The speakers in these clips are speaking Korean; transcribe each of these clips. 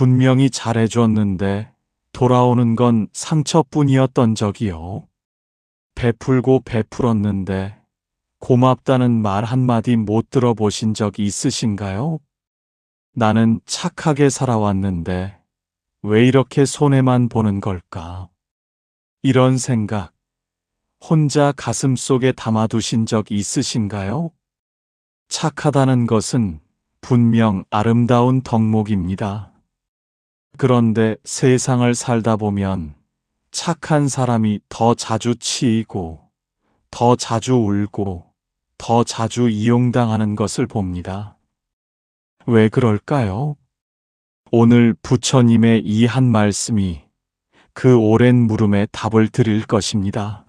분명히 잘해줬는데 돌아오는 건 상처뿐이었던 적이요. 베풀고 베풀었는데 고맙다는 말 한마디 못 들어보신 적 있으신가요? 나는 착하게 살아왔는데 왜 이렇게 손해만 보는 걸까? 이런 생각 혼자 가슴속에 담아두신 적 있으신가요? 착하다는 것은 분명 아름다운 덕목입니다. 그런데 세상을 살다 보면 착한 사람이 더 자주 치이고, 더 자주 울고, 더 자주 이용당하는 것을 봅니다. 왜 그럴까요? 오늘 부처님의 이 한 말씀이 그 오랜 물음에 답을 드릴 것입니다.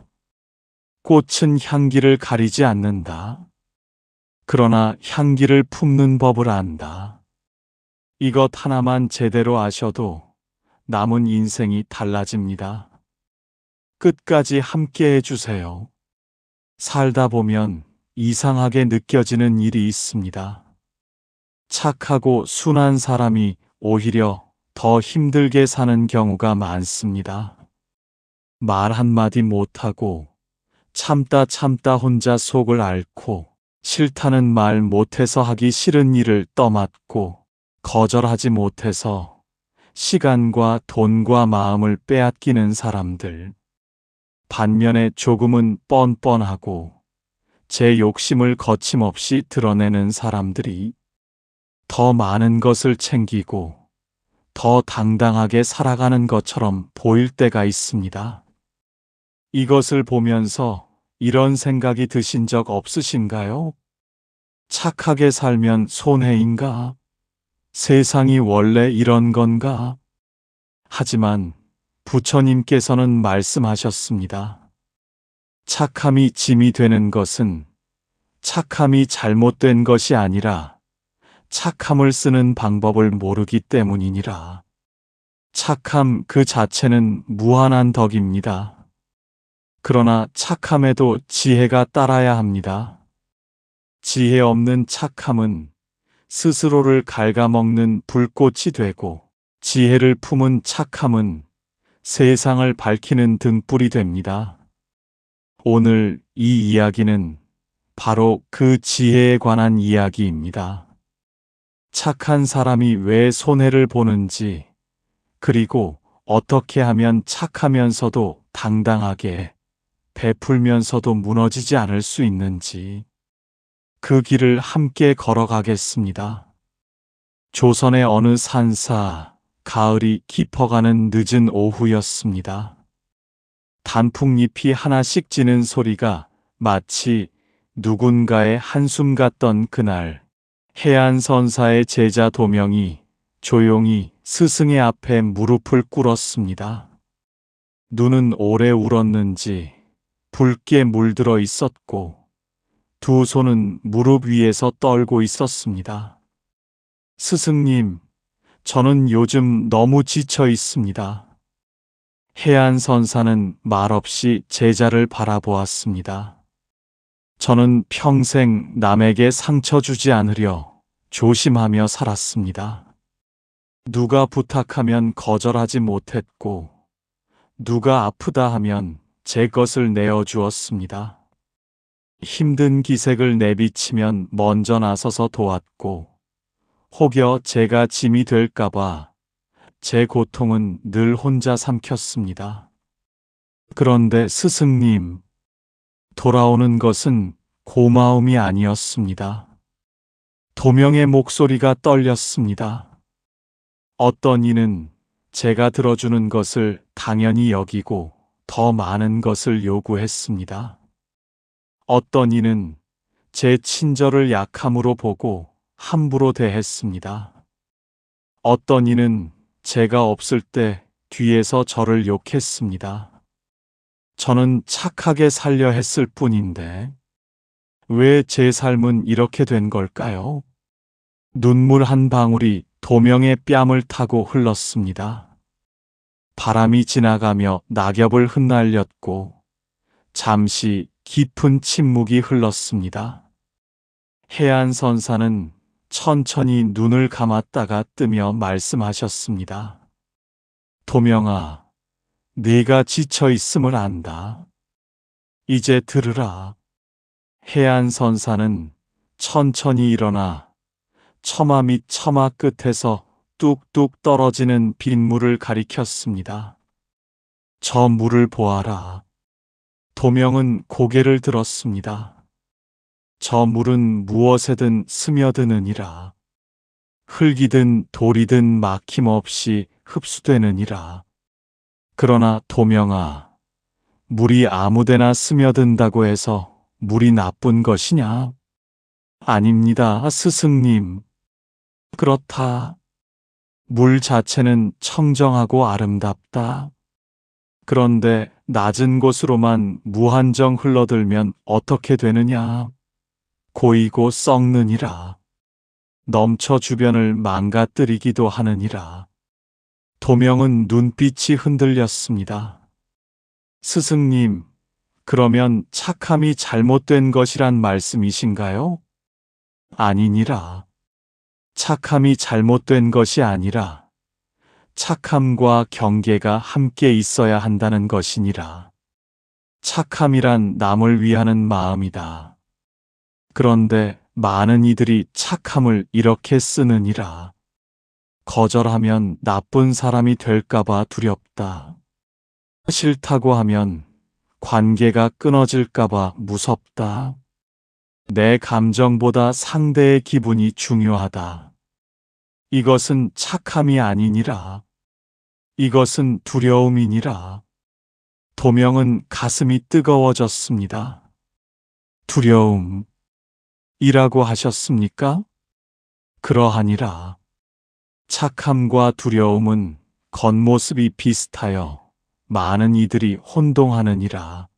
꽃은 향기를 가리지 않는다. 그러나 향기를 품는 법을 안다. 이것 하나만 제대로 아셔도 남은 인생이 달라집니다. 끝까지 함께 해주세요. 살다 보면 이상하게 느껴지는 일이 있습니다. 착하고 순한 사람이 오히려 더 힘들게 사는 경우가 많습니다. 말 한마디 못하고 참다 혼자 속을 앓고 싫다는 말 못해서 하기 싫은 일을 떠맡고 거절하지 못해서 시간과 돈과 마음을 빼앗기는 사람들. 반면에 조금은 뻔뻔하고 제 욕심을 거침없이 드러내는 사람들이 더 많은 것을 챙기고 더 당당하게 살아가는 것처럼 보일 때가 있습니다. 이것을 보면서 이런 생각이 드신 적 없으신가요? 착하게 살면 손해인가? 세상이 원래 이런 건가? 하지만 부처님께서는 말씀하셨습니다. 착함이 짐이 되는 것은 착함이 잘못된 것이 아니라 착함을 쓰는 방법을 모르기 때문이니라. 착함 그 자체는 무한한 덕입니다. 그러나 착함에도 지혜가 따라야 합니다. 지혜 없는 착함은 스스로를 갉아먹는 불꽃이 되고, 지혜를 품은 착함은 세상을 밝히는 등불이 됩니다. 오늘 이 이야기는 바로 그 지혜에 관한 이야기입니다. 착한 사람이 왜 손해를 보는지, 그리고 어떻게 하면 착하면서도 당당하게, 베풀면서도 무너지지 않을 수 있는지, 그 길을 함께 걸어가겠습니다. 조선의 어느 산사, 가을이 깊어가는 늦은 오후였습니다. 단풍잎이 하나씩 지는 소리가 마치 누군가의 한숨 같던 그날, 해안선사의 제자 도명이 조용히 스승의 앞에 무릎을 꿇었습니다. 눈은 오래 울었는지 붉게 물들어 있었고, 두 손은 무릎 위에서 떨고 있었습니다. 스승님, 저는 요즘 너무 지쳐 있습니다. 해안선사는 말없이 제자를 바라보았습니다. 저는 평생 남에게 상처 주지 않으려 조심하며 살았습니다. 누가 부탁하면 거절하지 못했고, 누가 아프다 하면 제 것을 내어주었습니다. 힘든 기색을 내비치면 먼저 나서서 도왔고, 혹여 제가 짐이 될까봐 제 고통은 늘 혼자 삼켰습니다. 그런데 스승님, 돌아오는 것은 고마움이 아니었습니다. 도명의 목소리가 떨렸습니다. 어떤 이는 제가 들어주는 것을 당연히 여기고 더 많은 것을 요구했습니다. 어떤 이는 제 친절을 약함으로 보고 함부로 대했습니다. 어떤 이는 제가 없을 때 뒤에서 저를 욕했습니다. 저는 착하게 살려 했을 뿐인데 왜 제 삶은 이렇게 된 걸까요? 눈물 한 방울이 도명의 뺨을 타고 흘렀습니다. 바람이 지나가며 낙엽을 흩날렸고 잠시 깊은 침묵이 흘렀습니다. 해안선사는 천천히 눈을 감았다가 뜨며 말씀하셨습니다. 도명아, 네가 지쳐 있음을 안다. 이제 들으라. 해안선사는 천천히 일어나 처마 밑 처마 끝에서 뚝뚝 떨어지는 빗물을 가리켰습니다. 저 물을 보아라. 도명은 고개를 들었습니다. 저 물은 무엇에든 스며드느니라. 흙이든 돌이든 막힘없이 흡수되느니라. 그러나 도명아, 물이 아무데나 스며든다고 해서 물이 나쁜 것이냐? 아닙니다, 스승님. 그렇다. 물 자체는 청정하고 아름답다. 그런데 낮은 곳으로만 무한정 흘러들면 어떻게 되느냐? 고이고 썩느니라. 넘쳐 주변을 망가뜨리기도 하느니라. 도명은 눈빛이 흔들렸습니다. 스승님, 그러면 착함이 잘못된 것이란 말씀이신가요? 아니니라. 착함이 잘못된 것이 아니라 착함과 경계가 함께 있어야 한다는 것이니라. 착함이란 남을 위하는 마음이다. 그런데 많은 이들이 착함을 이렇게 쓰느니라. 거절하면 나쁜 사람이 될까봐 두렵다. 싫다고 하면 관계가 끊어질까봐 무섭다. 내 감정보다 상대의 기분이 중요하다. 이것은 착함이 아니니라. 이것은 두려움이니라. 도명은 가슴이 뜨거워졌습니다. 두려움이라고 하셨습니까? 그러하니라. 착함과 두려움은 겉모습이 비슷하여 많은 이들이 혼동하느니라.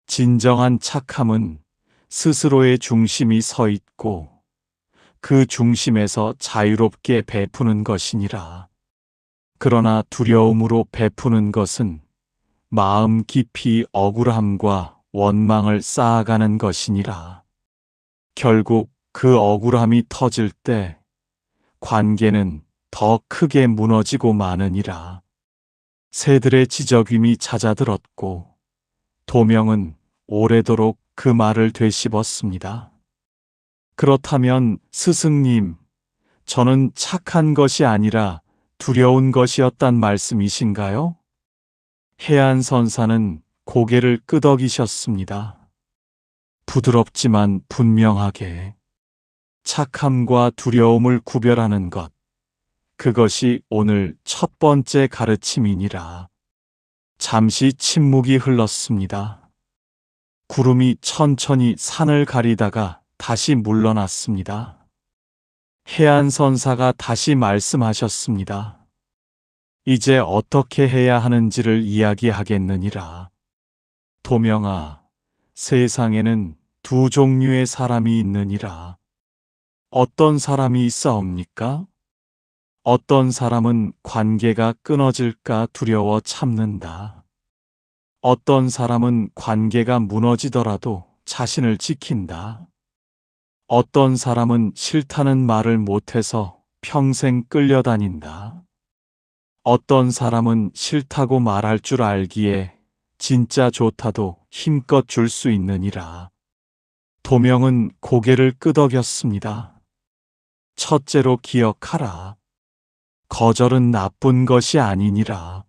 진정한 착함은 스스로의 중심이 서 있고 그 중심에서 자유롭게 베푸는 것이니라. 그러나 두려움으로 베푸는 것은 마음 깊이 억울함과 원망을 쌓아가는 것이니라. 결국 그 억울함이 터질 때 관계는 더 크게 무너지고 마느니라. 새들의 지저귀이 잦아들었고 도명은 오래도록 그 말을 되씹었습니다. 그렇다면 스승님, 저는 착한 것이 아니라 두려운 것이었단 말씀이신가요? 해안선사는 고개를 끄덕이셨습니다. 부드럽지만 분명하게 착함과 두려움을 구별하는 것, 그것이 오늘 첫 번째 가르침이니라. 잠시 침묵이 흘렀습니다. 구름이 천천히 산을 가리다가 다시 물러났습니다. 해안선사가 다시 말씀하셨습니다. 이제 어떻게 해야 하는지를 이야기하겠느니라. 도명아, 세상에는 두 종류의 사람이 있느니라. 어떤 사람이 있사옵니까? 어떤 사람은 관계가 끊어질까 두려워 참는다. 어떤 사람은 관계가 무너지더라도 자신을 지킨다. 어떤 사람은 싫다는 말을 못해서 평생 끌려다닌다. 어떤 사람은 싫다고 말할 줄 알기에 진짜 좋다도 힘껏 줄 수 있느니라. 도명은 고개를 끄덕였습니다. 첫째로 기억하라. 거절은 나쁜 것이 아니니라.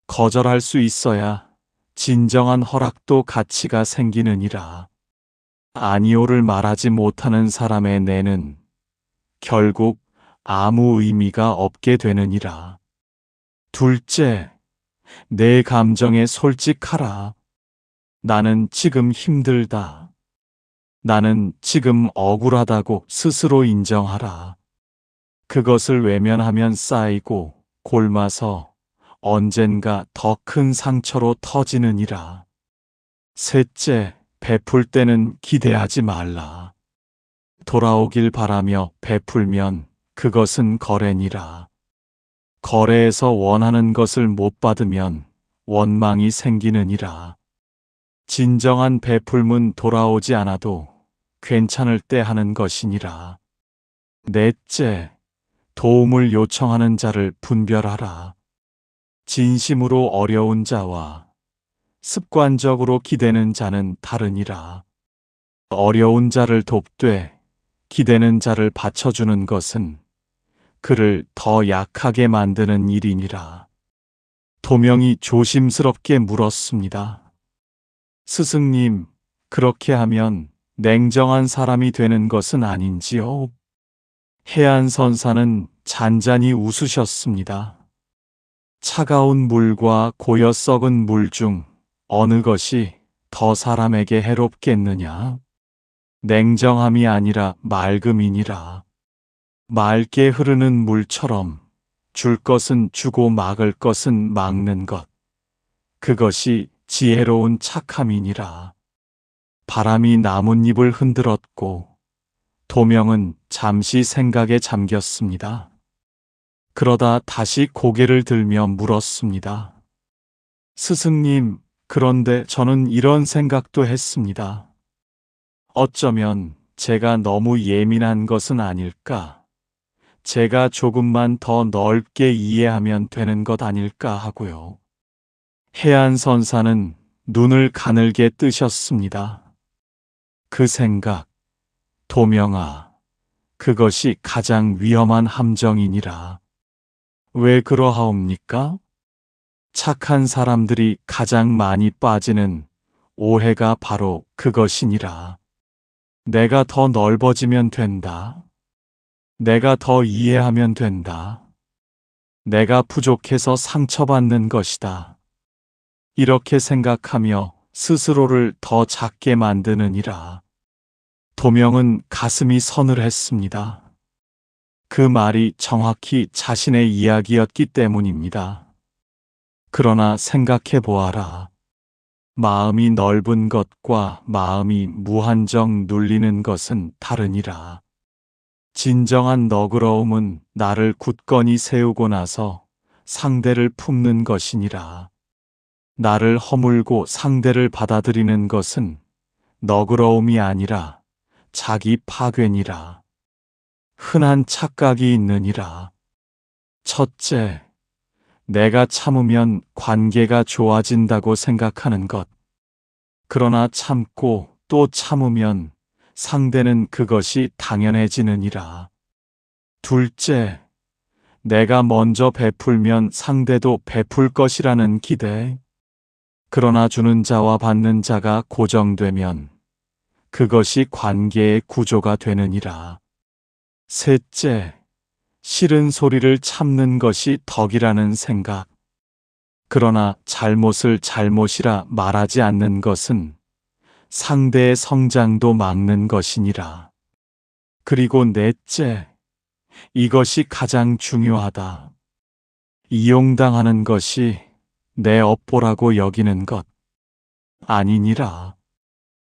거절할 수 있어야 진정한 허락도 가치가 생기느니라. 아니오를 말하지 못하는 사람의 내는 결국 아무 의미가 없게 되느니라. 둘째, 내 감정에 솔직하라. 나는 지금 힘들다. 나는 지금 억울하다고 스스로 인정하라. 그것을 외면하면 쌓이고 골마서 언젠가 더 큰 상처로 터지느니라. 셋째, 베풀 때는 기대하지 말라. 돌아오길 바라며 베풀면 그것은 거래니라. 거래에서 원하는 것을 못 받으면 원망이 생기느니라. 진정한 베풀문 돌아오지 않아도 괜찮을 때 하는 것이니라. 넷째, 도움을 요청하는 자를 분별하라. 진심으로 어려운 자와 습관적으로 기대는 자는 다르니라. 어려운 자를 돕되 기대는 자를 받쳐주는 것은 그를 더 약하게 만드는 일이니라. 도명이 조심스럽게 물었습니다. 스승님, 그렇게 하면 냉정한 사람이 되는 것은 아닌지요? 해안선사는 잔잔히 웃으셨습니다. 차가운 물과 고여 썩은 물 중 어느 것이 더 사람에게 해롭겠느냐? 냉정함이 아니라 맑음이니라. 맑게 흐르는 물처럼 줄 것은 주고 막을 것은 막는 것. 그것이 지혜로운 착함이니라. 바람이 나뭇잎을 흔들었고 도명은 잠시 생각에 잠겼습니다. 그러다 다시 고개를 들며 물었습니다. 스승님, 그런데 저는 이런 생각도 했습니다. 어쩌면 제가 너무 예민한 것은 아닐까? 제가 조금만 더 넓게 이해하면 되는 것 아닐까 하고요. 해안선사는 눈을 가늘게 뜨셨습니다. 그 생각, 도명아, 그것이 가장 위험한 함정이니라. 왜 그러하옵니까? 착한 사람들이 가장 많이 빠지는 오해가 바로 그것이니라. 내가 더 넓어지면 된다. 내가 더 이해하면 된다. 내가 부족해서 상처받는 것이다. 이렇게 생각하며 스스로를 더 작게 만드느니라. 도명은 가슴이 서늘했습니다. 그 말이 정확히 자신의 이야기였기 때문입니다. 그러나 생각해 보아라. 마음이 넓은 것과 마음이 무한정 눌리는 것은 다르니라. 진정한 너그러움은 나를 굳건히 세우고 나서 상대를 품는 것이니라. 나를 허물고 상대를 받아들이는 것은 너그러움이 아니라 자기 파괴니라. 흔한 착각이 있느니라. 첫째, 내가 참으면 관계가 좋아진다고 생각하는 것. 그러나 참고 또 참으면 상대는 그것이 당연해지느니라. 둘째, 내가 먼저 베풀면 상대도 베풀 것이라는 기대. 그러나 주는 자와 받는 자가 고정되면 그것이 관계의 구조가 되느니라. 셋째, 싫은 소리를 참는 것이 덕이라는 생각. 그러나 잘못을 잘못이라 말하지 않는 것은 상대의 성장도 막는 것이니라. 그리고 넷째, 이것이 가장 중요하다. 이용당하는 것이 내 업보라고 여기는 것 아니니라.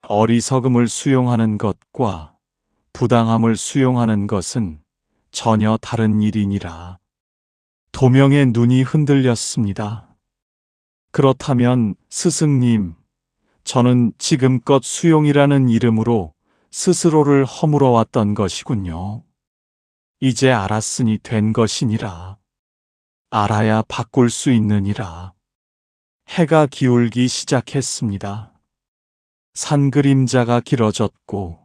어리석음을 수용하는 것과 부당함을 수용하는 것은 전혀 다른 일이니라. 도명의 눈이 흔들렸습니다. 그렇다면 스승님, 저는 지금껏 수용이라는 이름으로 스스로를 허물어 왔던 것이군요. 이제 알았으니 된 것이니라. 알아야 바꿀 수 있느니라. 해가 기울기 시작했습니다. 산 그림자가 길어졌고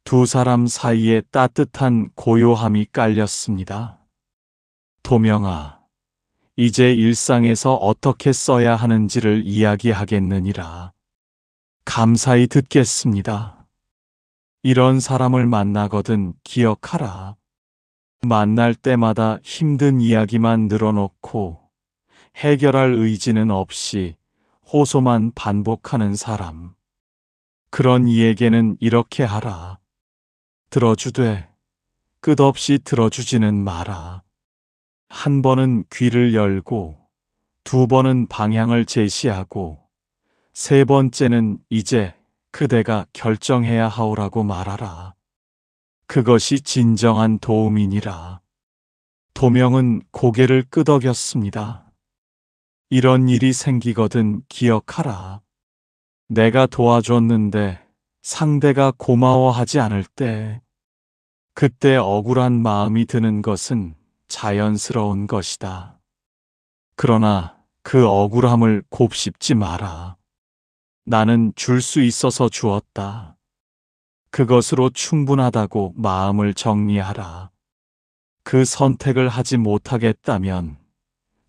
두 사람 사이에 따뜻한 고요함이 깔렸습니다. 도명아, 이제 일상에서 어떻게 써야 하는지를 이야기하겠느니라. 감사히 듣겠습니다. 이런 사람을 만나거든 기억하라. 만날 때마다 힘든 이야기만 늘어놓고 해결할 의지는 없이 호소만 반복하는 사람. 그런 이에게는 이렇게 하라. 들어주되 끝없이 들어주지는 마라. 한 번은 귀를 열고 두 번은 방향을 제시하고 세 번째는 이제 그대가 결정해야 하오라고 말하라. 그것이 진정한 도움이니라. 도명은 고개를 끄덕였습니다. 이런 일이 생기거든 기억하라. 내가 도와줬는데 상대가 고마워하지 않을 때, 그때 억울한 마음이 드는 것은 자연스러운 것이다. 그러나 그 억울함을 곱씹지 마라. 나는 줄 수 있어서 주었다. 그것으로 충분하다고 마음을 정리하라. 그 선택을 하지 못하겠다면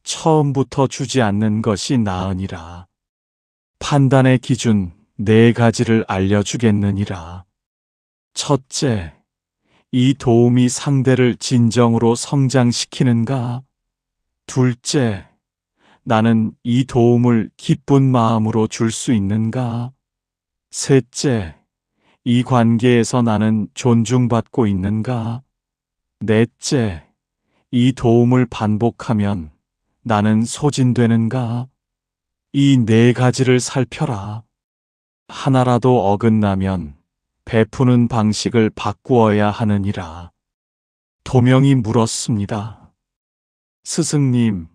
처음부터 주지 않는 것이 나으니라. 판단의 기준 4가지를 알려주겠느니라. 첫째, 이 도움이 상대를 진정으로 성장시키는가? 둘째, 나는 이 도움을 기쁜 마음으로 줄 수 있는가? 셋째, 이 관계에서 나는 존중받고 있는가? 넷째, 이 도움을 반복하면 나는 소진되는가? 이 4가지를 살펴라. 하나라도 어긋나면 베푸는 방식을 바꾸어야 하느니라. 도명이 물었습니다. 스승님,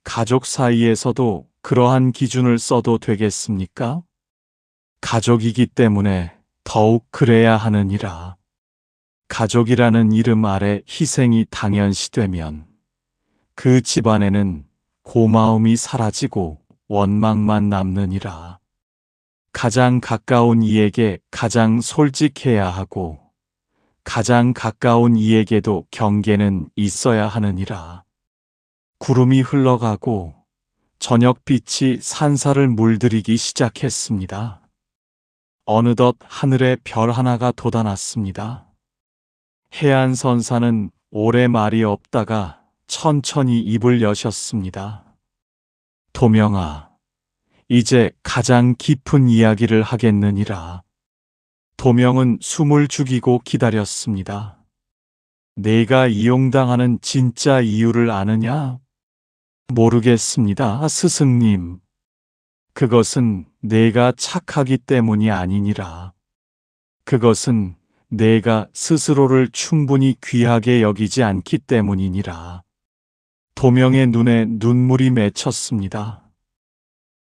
가족 사이에서도 그러한 기준을 써도 되겠습니까? 가족이기 때문에 더욱 그래야 하느니라. 가족이라는 이름 아래 희생이 당연시되면 그 집안에는 고마움이 사라지고 원망만 남느니라. 가장 가까운 이에게 가장 솔직해야 하고 가장 가까운 이에게도 경계는 있어야 하느니라. 구름이 흘러가고 저녁빛이 산사를 물들이기 시작했습니다. 어느덧 하늘에 별 하나가 돋아났습니다. 해안선사는 오래 말이 없다가 천천히 입을 여셨습니다. 도명아, 이제 가장 깊은 이야기를 하겠느니라. 도명은 숨을 죽이고 기다렸습니다. 내가 이용당하는 진짜 이유를 아느냐? 모르겠습니다, 스승님. 그것은 내가 착하기 때문이 아니니라. 그것은 내가 스스로를 충분히 귀하게 여기지 않기 때문이니라. 도명의 눈에 눈물이 맺혔습니다.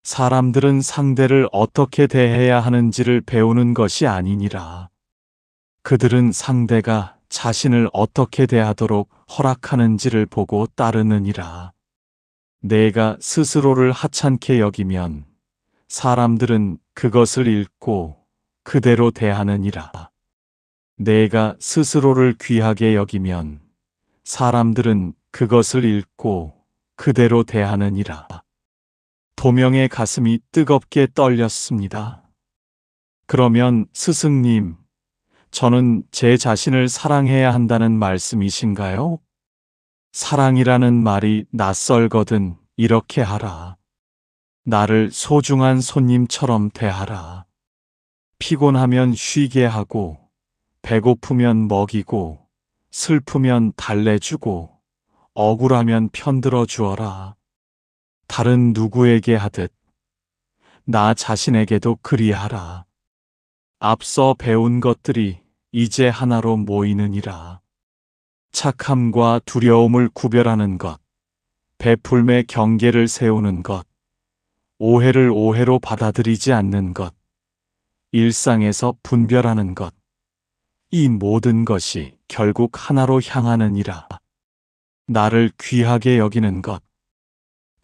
사람들은 상대를 어떻게 대해야 하는지를 배우는 것이 아니니라. 그들은 상대가 자신을 어떻게 대하도록 허락하는지를 보고 따르느니라. 내가 스스로를 하찮게 여기면 사람들은 그것을 읽고 그대로 대하느니라. 내가 스스로를 귀하게 여기면 사람들은 그것을 읽고 그대로 대하느니라. 도명의 가슴이 뜨겁게 떨렸습니다. 그러면 스승님, 저는 제 자신을 사랑해야 한다는 말씀이신가요? 사랑이라는 말이 낯설거든 이렇게 하라. 나를 소중한 손님처럼 대하라. 피곤하면 쉬게 하고, 배고프면 먹이고, 슬프면 달래주고, 억울하면 편들어 주어라. 다른 누구에게 하듯 나 자신에게도 그리하라. 앞서 배운 것들이 이제 하나로 모이느니라. 착함과 두려움을 구별하는 것, 베풀매 경계를 세우는 것, 오해를 오해로 받아들이지 않는 것, 일상에서 분별하는 것, 이 모든 것이 결국 하나로 향하느니라. 나를 귀하게 여기는 것,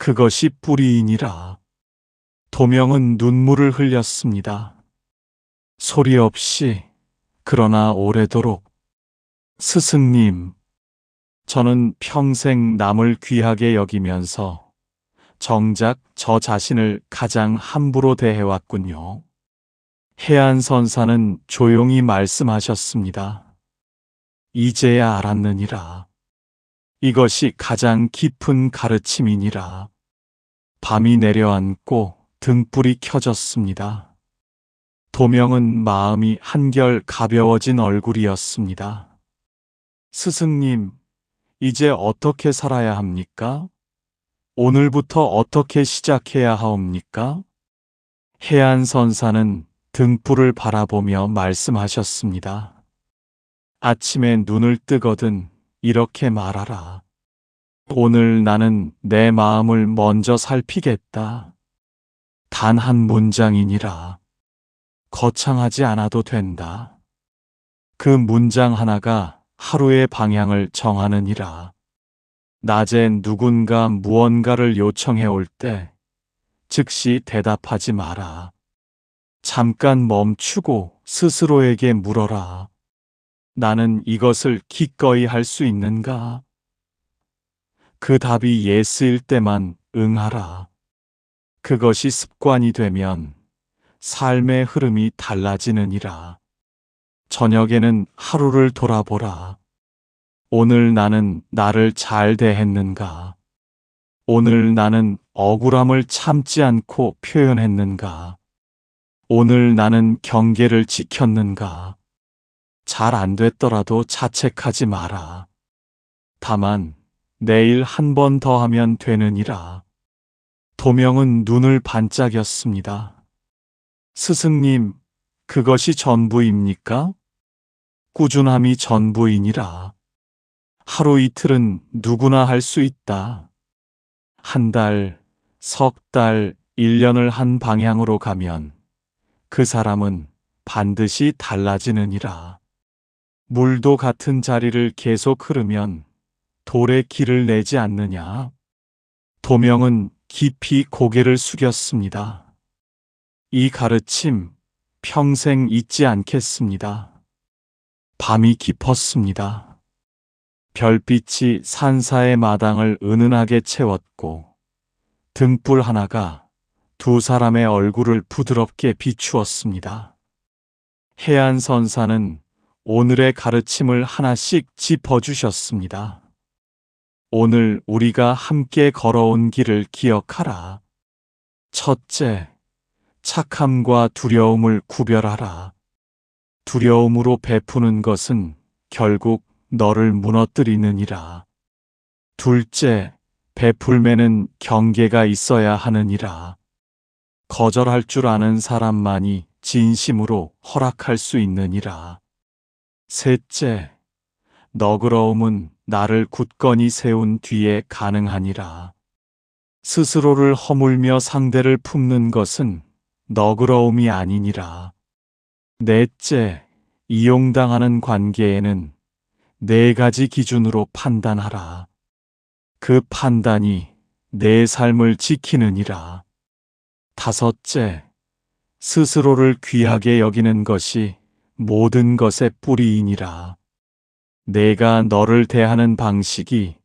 그것이 뿌리이니라. 도명은 눈물을 흘렸습니다. 소리 없이, 그러나 오래도록. 스승님, 저는 평생 남을 귀하게 여기면서 정작 저 자신을 가장 함부로 대해왔군요. 해안선사는 조용히 말씀하셨습니다. 이제야 알았느니라. 이것이 가장 깊은 가르침이니라. 밤이 내려앉고 등불이 켜졌습니다. 도명은 마음이 한결 가벼워진 얼굴이었습니다. 스승님, 이제 어떻게 살아야 합니까? 오늘부터 어떻게 시작해야 하옵니까? 해안선사는 등불을 바라보며 말씀하셨습니다. 아침에 눈을 뜨거든 이렇게 말하라. 오늘 나는 내 마음을 먼저 살피겠다. 단 한 문장이니라. 거창하지 않아도 된다. 그 문장 하나가 하루의 방향을 정하느니라. 낮에 누군가 무언가를 요청해 올 때 즉시 대답하지 마라. 잠깐 멈추고 스스로에게 물어라. 나는 이것을 기꺼이 할 수 있는가? 그 답이 예스일 때만 응하라. 그것이 습관이 되면 삶의 흐름이 달라지느니라. 저녁에는 하루를 돌아보라. 오늘 나는 나를 잘 대했는가? 오늘 나는 억울함을 참지 않고 표현했는가? 오늘 나는 경계를 지켰는가? 잘 안 됐더라도 자책하지 마라. 다만 내일 한 번 더 하면 되느니라. 도명은 눈을 반짝였습니다. 스승님, 그것이 전부입니까? 꾸준함이 전부이니라. 하루 이틀은 누구나 할 수 있다. 한 달, 석 달, 1년을 한 방향으로 가면 그 사람은 반드시 달라지느니라. 물도 같은 자리를 계속 흐르면 돌에 길을 내지 않느냐? 도명은 깊이 고개를 숙였습니다. 이 가르침 평생 잊지 않겠습니다. 밤이 깊었습니다. 별빛이 산사의 마당을 은은하게 채웠고 등불 하나가 두 사람의 얼굴을 부드럽게 비추었습니다. 해안선사는 오늘의 가르침을 하나씩 짚어주셨습니다. 오늘 우리가 함께 걸어온 길을 기억하라. 첫째, 착함과 두려움을 구별하라. 두려움으로 베푸는 것은 결국 너를 무너뜨리느니라. 둘째, 베풀매는 경계가 있어야 하느니라. 거절할 줄 아는 사람만이 진심으로 허락할 수 있느니라. 셋째, 너그러움은 나를 굳건히 세운 뒤에 가능하니라. 스스로를 허물며 상대를 품는 것은 너그러움이 아니니라. 넷째, 이용당하는 관계에는 4가지 기준으로 판단하라. 그 판단이 내 삶을 지키느니라. 다섯째, 스스로를 귀하게 여기는 것이 모든 것의 뿌리이니라. 내가 너를 대하는 방식이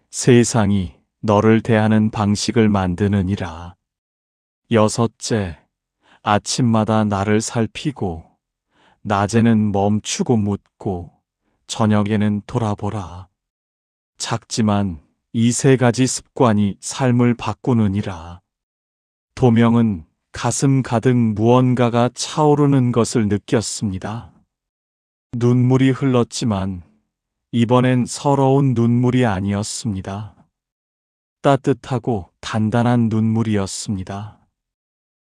세상이 너를 대하는 방식을 만드느니라. 여섯째, 아침마다 나를 살피고 낮에는 멈추고 묻고 저녁에는 돌아보라. 작지만 이 3가지 습관이 삶을 바꾸느니라. 도명은 가슴 가득 무언가가 차오르는 것을 느꼈습니다. 눈물이 흘렀지만 이번엔 서러운 눈물이 아니었습니다. 따뜻하고 단단한 눈물이었습니다.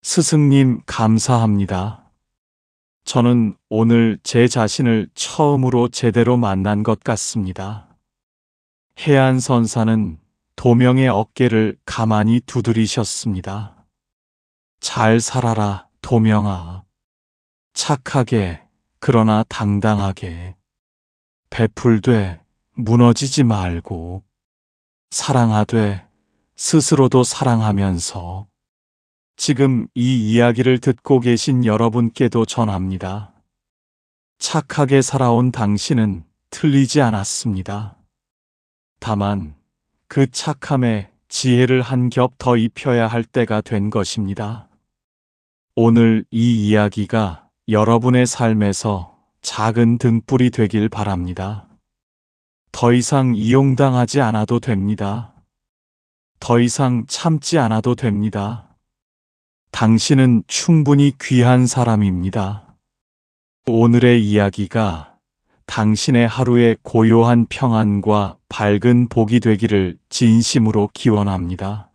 스승님, 감사합니다. 저는 오늘 제 자신을 처음으로 제대로 만난 것 같습니다. 해안선사는 도명의 어깨를 가만히 두드리셨습니다. 잘 살아라, 도명아. 착하게, 그러나 당당하게. 베풀되 무너지지 말고. 사랑하되 스스로도 사랑하면서. 지금 이 이야기를 듣고 계신 여러분께도 전합니다. 착하게 살아온 당신은 틀리지 않았습니다. 다만 그 착함에 지혜를 한 겹 더 입혀야 할 때가 된 것입니다. 오늘 이 이야기가 여러분의 삶에서 작은 등불이 되길 바랍니다. 더 이상 이용당하지 않아도 됩니다. 더 이상 참지 않아도 됩니다. 당신은 충분히 귀한 사람입니다. 오늘의 이야기가 당신의 하루의 고요한 평안과 밝은 복이 되기를 진심으로 기원합니다.